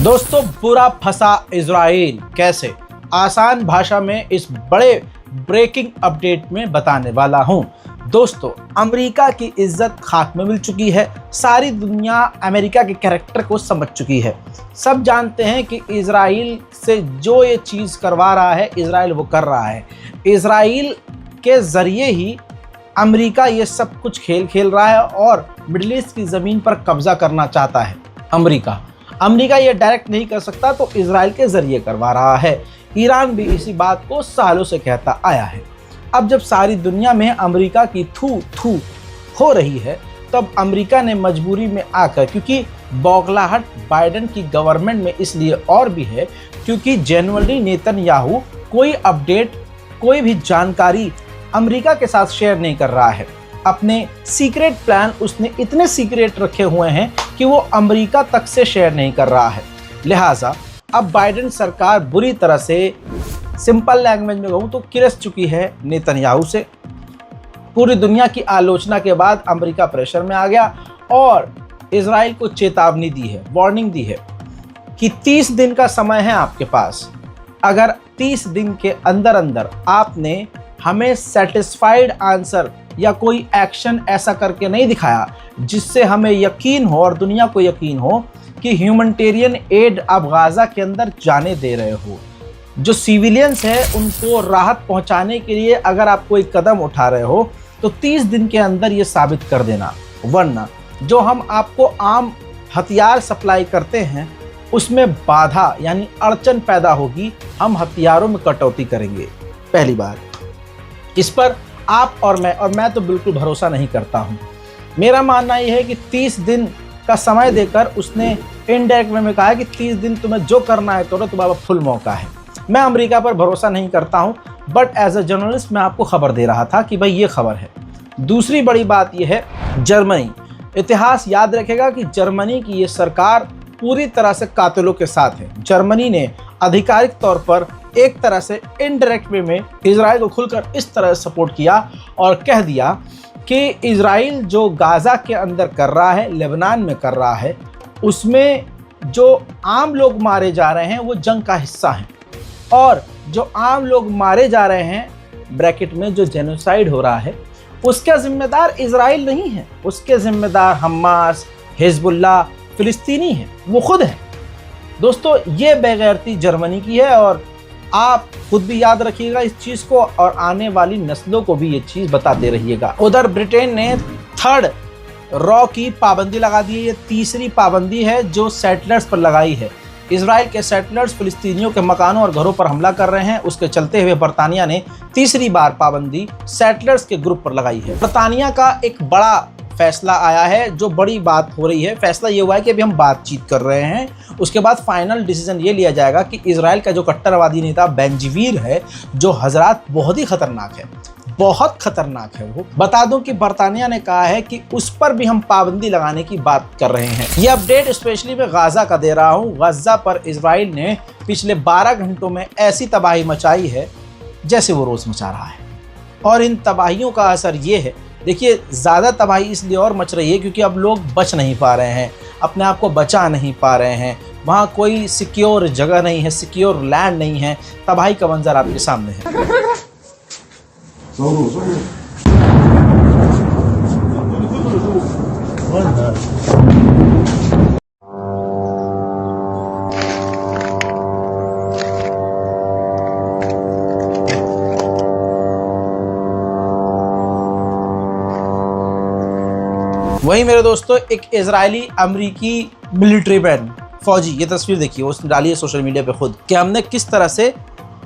दोस्तों, बुरा फंसा इजराइल कैसे, आसान भाषा में इस बड़े ब्रेकिंग अपडेट में बताने वाला हूं। दोस्तों, अमेरिका की इज्जत खाक में मिल चुकी है। सारी दुनिया अमेरिका के कैरेक्टर को समझ चुकी है। सब जानते हैं कि इजराइल से जो ये चीज़ करवा रहा है, इजराइल वो कर रहा है। इजराइल के ज़रिए ही अमेरिका ये सब कुछ खेल खेल रहा है और मिडिल ईस्ट की ज़मीन पर कब्जा करना चाहता है। अमेरिका ये डायरेक्ट नहीं कर सकता, तो इजराइल के ज़रिए करवा रहा है। ईरान भी इसी बात को सालों से कहता आया है। अब जब सारी दुनिया में अमेरिका की थू थू हो रही है, तब अमेरिका ने मजबूरी में आकर, क्योंकि बौखलाहट बाइडेन की गवर्नमेंट में इसलिए और भी है क्योंकि जनरली नेतन्याहू कोई अपडेट, कोई भी जानकारी अमेरिका के साथ शेयर नहीं कर रहा है। अपने सीक्रेट प्लान उसने इतने सीक्रेट रखे हुए हैं कि वो अमेरिका तक से शेयर नहीं कर रहा है। लिहाजा अब बाइडेन सरकार बुरी तरह से, सिंपल लैंग्वेज में कहूँ तो, किरस चुकी है नेतन्याहू से। पूरी दुनिया की आलोचना के बाद अमेरिका प्रेशर में आ गया और इजराइल को चेतावनी दी है, वार्निंग दी है कि 30 दिन का समय है आपके पास। अगर 30 दिन के अंदर अंदर आपने हमें सेटिस्फाइड आंसर या कोई एक्शन ऐसा करके नहीं दिखाया जिससे हमें यकीन हो और दुनिया को यकीन हो कि ह्यूमैनिटेरियन एड आप गाज़ा के अंदर जाने दे रहे हो, जो सिविलियंस है उनको राहत पहुंचाने के लिए अगर आप कोई कदम उठा रहे हो, तो 30 दिन के अंदर ये साबित कर देना, वरना जो हम आपको आम हथियार सप्लाई करते हैं उसमें बाधा यानी अड़चन पैदा होगी। हम हथियारों में कटौती करेंगे। पहली बात, इस पर आप और मैं तो बिल्कुल भरोसा नहीं करता हूँ। मेरा मानना यह है कि 30 दिन का समय देकर उसने इनडायरेक्ट में कहा है कि 30 दिन तुम्हें जो करना है करो, तुम्हारा फुल मौका है। मैं अमेरिका पर भरोसा नहीं करता हूँ, बट एज अ जर्नलिस्ट मैं आपको खबर दे रहा था कि भाई ये खबर है। दूसरी बड़ी बात यह है, जर्मनी, इतिहास याद रखेगा कि जर्मनी की ये सरकार पूरी तरह से कातिलों के साथ है। जर्मनी ने आधिकारिक तौर पर एक तरह से इनडायरेक्ट वे में इजराइल को खुलकर इस तरह सपोर्ट किया और कह दिया कि इजराइल जो गाज़ा के अंदर कर रहा है, लेबनान में कर रहा है, उसमें जो आम लोग मारे जा रहे हैं वो जंग का हिस्सा हैं, और जो आम लोग मारे जा रहे हैं, ब्रैकेट में जो जेनोसाइड हो रहा है, उसका जिम्मेदार इजराइल नहीं है, उसके जिम्मेदार हमास, हिजबुल्लाह, फिलिस्तीनी है, वो खुद है। दोस्तों, ये बेगैरती जर्मनी की है और आप खुद भी याद रखिएगा इस चीज़ को और आने वाली नस्लों को भी ये चीज़ बताते रहिएगा। उधर ब्रिटेन ने 3rd रॉ की पाबंदी लगा दी है। ये तीसरी पाबंदी है जो सेटलर्स पर लगाई है। इजराइल के सेटलर्स फिलिस्तीनियों के मकानों और घरों पर हमला कर रहे हैं। उसके चलते हुए बरतानिया ने तीसरी बार पाबंदी सेटलर्स के ग्रुप पर लगाई है। बरतानिया का एक बड़ा फैसला आया है, जो बड़ी बात हो रही है। फैसला ये हुआ है कि अभी हम बातचीत कर रहे हैं, उसके बाद फाइनल डिसीजन ये लिया जाएगा कि इजराइल का जो कट्टरवादी नेता बेंजवीर है, जो हजरात बहुत ही खतरनाक है, बहुत खतरनाक है। वो बता दूं कि बरतानिया ने कहा है कि उस पर भी हम पाबंदी लगाने की बात कर रहे हैं। ये अपडेट स्पेशली मैं गाज़ा का दे रहा हूँ। गाज़ा पर इजराइल ने पिछले 12 घंटों में ऐसी तबाही मचाई है जैसे वो रोज़ मचा रहा है, और इन तबाहियों का असर ये है, देखिए, ज़्यादा तबाही इसलिए और मच रही है क्योंकि अब लोग बच नहीं पा रहे हैं, अपने आप को बचा नहीं पा रहे हैं। वहाँ कोई सिक्योर जगह नहीं है, सिक्योर लैंड नहीं है। तबाही का मंजर आपके सामने है। वहीं मेरे दोस्तों, एक इजरायली अमरीकी मिलिट्री मैन, फौजी, ये तस्वीर देखिए, उसने डाली है सोशल मीडिया पे खुद, कि हमने किस तरह से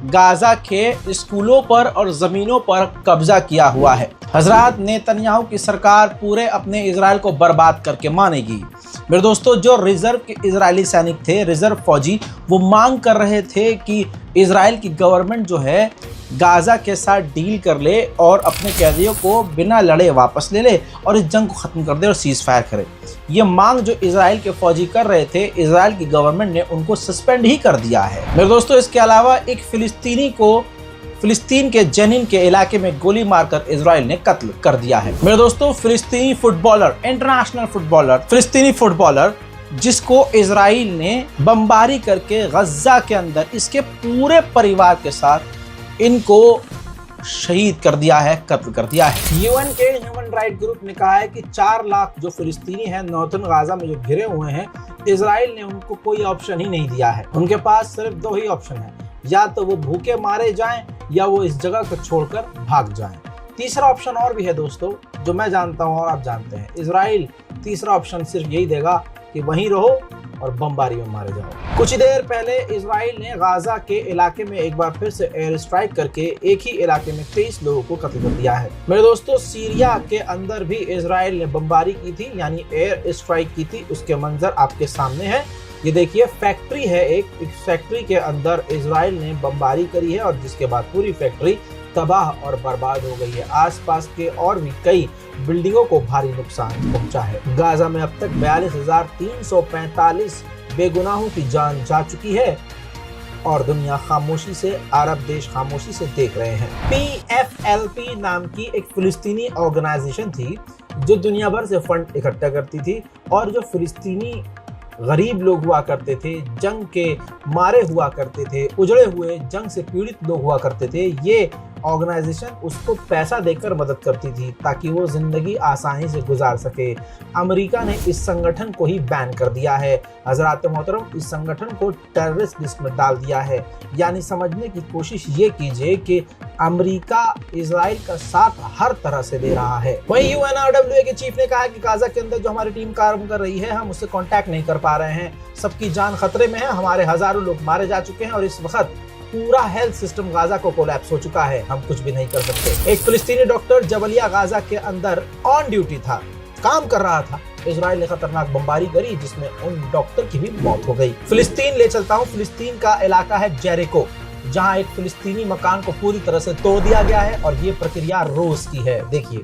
गाज़ा के स्कूलों पर और ज़मीनों पर कब्जा किया हुआ है। हज़रात, नेतन्याहू की सरकार पूरे अपने इजराइल को बर्बाद करके मानेगी। मेरे दोस्तों, जो रिज़र्व के इजरायली सैनिक थे, रिज़र्व फौजी, वो मांग कर रहे थे कि इजराइल की गवर्नमेंट जो है गाज़ा के साथ डील कर ले और अपने कैदियों को बिना लड़े वापस ले ले और इस जंग को ख़त्म कर दे और सीज़ फायर करे। ये मांग जो इजराइल के फौजी कर रहे थे, इजराइल की गवर्नमेंट ने उनको सस्पेंड ही कर दिया है। मेरे दोस्तों, इसके अलावा एक फ़िलिस्तीनी को फिलिस्तीन के जनीन के इलाके में गोली मारकर इजराइल ने कत्ल कर दिया है। मेरे दोस्तों, फिलिस्तीनी फुटबॉलर, इंटरनेशनल फुटबॉलर, फिलिस्तीनी फुटबॉलर जिसको इजराइल ने बमबारी करके गज्जा के अंदर इसके पूरे परिवार के साथ इनको शहीद कर दिया है, कत्ल कर दिया है। यूएन के ह्यूमन राइट ग्रुप ने कहा है कि 4 लाख जो फिलिस्तीनी हैं नॉर्थन गाजा में जो घिरे हुए हैं, इजराइल ने उनको कोई ऑप्शन ही नहीं दिया है। उनके पास सिर्फ 2 ही ऑप्शन है, या तो वो भूखे मारे जाएं या वो इस जगह को छोड़कर भाग जाएं। तीसरा ऑप्शन और भी है दोस्तों, जो मैं जानता हूं और आप जानते हैं। इजराइल तीसरा ऑप्शन सिर्फ यही देगा कि वहीं रहो और बमबारी में मारे जाओ। कुछ ही देर पहले इजराइल ने गाजा के इलाके में एक बार फिर से एयर स्ट्राइक करके एक ही इलाके में 23 लोगों को कत्ल कर दिया है। मेरे दोस्तों, सीरिया के अंदर भी इजराइल ने बमबारी की थी, यानी एयर स्ट्राइक की थी। उसके मंजर आपके सामने है। ये देखिए, फैक्ट्री है, एक फैक्ट्री के अंदर इजराइल ने बमबारी करी है और जिसके बाद पूरी फैक्ट्री तबाह और बर्बाद हो गई है। आसपास के और भी कई बिल्डिंगों को भारी नुकसान पहुंचा है। गाजा में अब तक 42,345 बेगुनाहों की जान जा चुकी है और दुनिया खामोशी से, अरब देश खामोशी से देख रहे हैं। PFLP नाम की एक फिलिस्तीनी ऑर्गेनाइजेशन थी जो दुनिया भर से फंड इकट्ठा करती थी और जो फिलिस्तीनी गरीब लोग हुआ करते थे, जंग के मारे हुआ करते थे, उजड़े हुए जंग से पीड़ित लोग हुआ करते थे, ये ऑर्गेनाइजेशन उसको पैसा देकर मदद करती थी ताकि वो जिंदगी आसानी से गुजार सके। अमेरिका ने इस संगठन को ही बैन कर दिया है। हजरात मोहतरम, इस संगठन को टेररिस्ट लिस्ट में डाल दिया है। यानी समझने की कोशिश ये कीजिए कि अमेरिका इजराइल का साथ हर तरह से दे रहा है। वहीं UNRWA के चीफ ने कहा कि गाजा के अंदर जो हमारी टीम काम कर रही है, हम उससे कांटेक्ट नहीं कर पा रहे हैं, सबकी जान खतरे में है, हमारे हजारों लोग मारे जा चुके हैं और इस वक्त पूरा हेल्थ सिस्टम गाजा को कोलैप्स हो चुका है, हम कुछ भी नहीं कर सकते। एक फिलिस्तीनी डॉक्टर जबलिया गाजा के अंदर ऑन ड्यूटी था, काम कर रहा था। इजराइल ने खतरनाक बमबारी करी जिसमें उन डॉक्टर की भी मौत हो गई। फिलिस्तीन ले चलता हूँ। फिलिस्तीन का इलाका है जेरिको, जहाँ एक फिलिस्तीनी मकान को पूरी तरह से तोड़ दिया गया है और ये प्रक्रिया रोज की है। देखिए,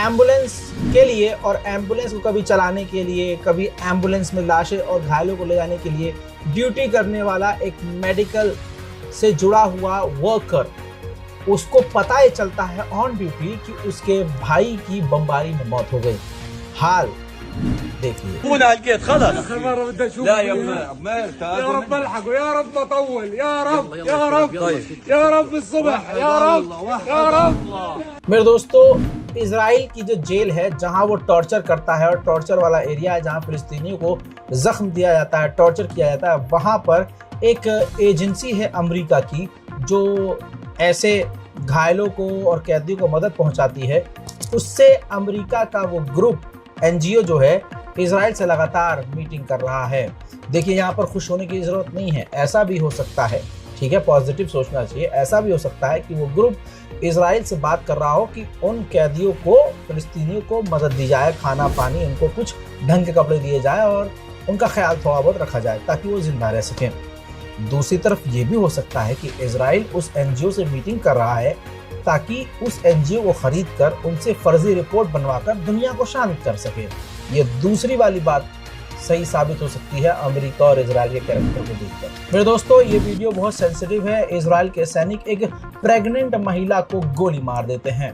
एम्बुलेंस के लिए और एम्बुलेंस को कभी चलाने के लिए, कभी एम्बुलेंस में लाशें और घायलों को ले जाने के लिए ड्यूटी करने वाला एक मेडिकल से जुड़ा हुआ वर्कर, उसको पता ही चलता है ऑन ड्यूटी कि उसके भाई की बमबारी में मौत हो गई। हाल देखिए। मेरे दोस्तों, इजराइल की जो जेल है जहां वो टॉर्चर करता है और टॉर्चर वाला एरिया है जहां फिलिस्तीनियों को जख्म दिया जाता है, टॉर्चर किया जाता है, वहां पर एक एजेंसी है अमेरिका की जो ऐसे घायलों को और कैदियों को मदद पहुंचाती है। उससे अमेरिका का वो ग्रुप NGO जो है इजराइल से लगातार मीटिंग कर रहा है। देखिए, यहाँ पर खुश होने की जरूरत नहीं है। ऐसा भी हो सकता है, ठीक है, पॉजिटिव सोचना चाहिए। ऐसा भी हो सकता है कि वो ग्रुप इजराइल से बात कर रहा हो कि उन कैदियों को, फिलिस्तीनियों को मदद दी जाए, खाना पानी, उनको कुछ ढंग के कपड़े दिए जाए और उनका ख्याल थोड़ा बहुत रखा जाए ताकि वो जिंदा रह सकें। दूसरी तरफ ये भी हो सकता है कि इजराइल उस NGO से मीटिंग कर रहा है ताकि उस NGO को खरीद कर उनसे फर्जी रिपोर्ट बनवाकर दुनिया को शांत कर सके। ये दूसरी वाली बात सही साबित हो सकती है अमेरिका और इजराइल के कैरेक्टर को देखकर। मेरे दोस्तों, ये वीडियो बहुत सेंसिटिव है। इजराइल के सैनिक एक प्रेग्नेंट महिला को गोली मार देते हैं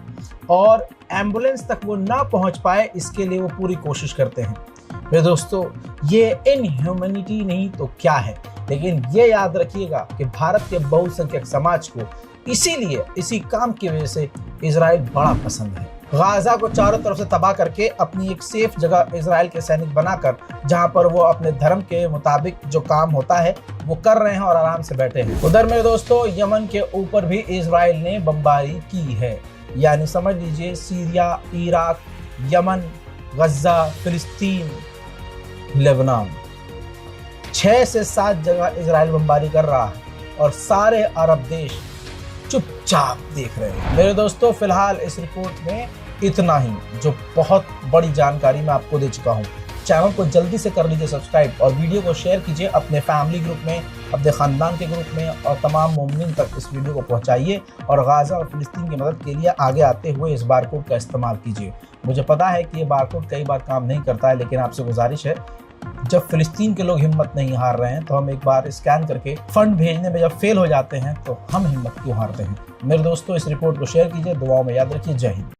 और एम्बुलेंस तक वो ना पहुंच पाए, इसके लिए वो पूरी कोशिश करते हैं। मेरे दोस्तों, ये इनह्यूमैनिटी नहीं तो क्या है। लेकिन ये याद रखिएगा कि भारत के बहुसंख्यक समाज को इसीलिए, इसी काम की वजह से इजराइल बड़ा पसंद है। गाजा को चारों तरफ से तबाह करके अपनी एक सेफ जगह इजराइल के सैनिक बनाकर, जहां पर वो अपने धर्म के मुताबिक जो काम होता है वो कर रहे हैं और आराम से बैठे हैं। उधर मेरे दोस्तों, यमन के ऊपर भी इजराइल ने बमबारी की है। यानी समझ लीजिए, सीरिया, इराक, यमन, गज्जा, फिलिस्तीन, लेबनान, 6 से 7 जगह इजराइल बमबारी कर रहा है और सारे अरब देश चुपचाप देख रहे हैं। मेरे दोस्तों, फिलहाल इस रिपोर्ट में इतना ही, जो बहुत बड़ी जानकारी मैं आपको दे चुका हूँ। चैनल को जल्दी से कर लीजिए सब्सक्राइब और वीडियो को शेयर कीजिए अपने फैमिली ग्रुप में, अपने ख़ानदान के ग्रुप में, और तमाम मोमिन तक इस वीडियो को पहुंचाइए और गाज़ा और फ़िलिस्तीन की मदद के लिए आगे आते हुए इस बारकोड का इस्तेमाल कीजिए। मुझे पता है कि ये बारकोड कई बार काम नहीं करता है, लेकिन आपसे गुजारिश है, जब फ़िलिस्तीन के लोग हिम्मत नहीं हार रहे हैं तो हम एक बार स्कैन करके फंड भेजने में जब फेल हो जाते हैं तो हम हिम्मत क्यों हारते हैं। मेरे दोस्तों, इस रिपोर्ट को शेयर कीजिए, दुआओं में याद रखिए। जय हिंद।